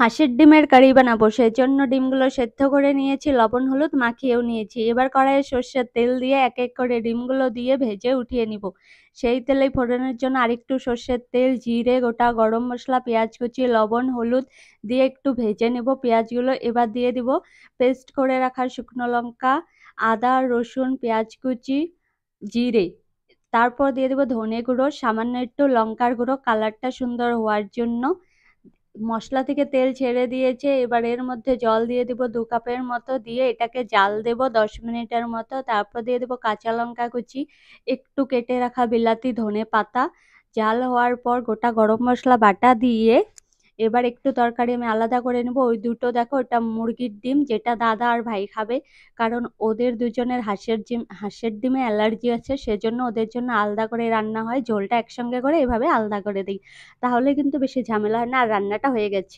হাঁসের ডিমের কারি বানাবো, সেজন্য ডিমগুলো সেদ্ধ করে নিয়েছি, লবণ হলুদ মাখিয়েও নিয়েছি। এবার কড়াইয়ে সর্ষের তেল দিয়ে এক এক করে ডিমগুলো দিয়ে ভেজে উঠিয়ে নিব। সেই তেলেই ফোড়নের জন্য আরেকটু সর্ষের তেল, জিরে, গোটা গরম মশলা, পেঁয়াজ কুচি, লবণ, হলুদ দিয়ে একটু ভেজে নেব পেঁয়াজগুলো। এবার দিয়ে দিব পেস্ট করে রাখা শুকনো লঙ্কা, আদা, রসুন, পেঁয়াজ কুচি, জিরে। তারপর দিয়ে দেবো ধনে গুঁড়ো, সামান্য একটু লঙ্কার গুঁড়ো কালারটা সুন্দর হওয়ার জন্য। মশলা থেকে তেল ছেড়ে দিয়েছে, এবার এর মধ্যে জল দিয়ে দিব 2 কাপের মতো, দিয়ে এটাকে জাল দেব 10 মিনিটের মতো। তারপর দিয়ে দেব কাঁচা লঙ্কা কুচি, একটু কেটে রাখা বিলাতি, ধনে পাতা। জাল হওয়ার পর গোটা গরম মশলা বাটা দিয়ে এবার একটু তরকারি আমি আলাদা করে নেব। ওই দুটো দেখো, ওটা মুরগির ডিম, যেটা দাদা আর ভাই খাবে, কারণ ওদের দুজনের হাঁসের ডিমে অ্যালার্জি আছে, সেজন্য ওদের জন্য আলাদা করে রান্না হয়। ঝোলটা একসঙ্গে করে এভাবে আলাদা করে দিই, তাহলে কিন্তু বেশি ঝামেলা হয় না। আর রান্নাটা হয়ে গেছে।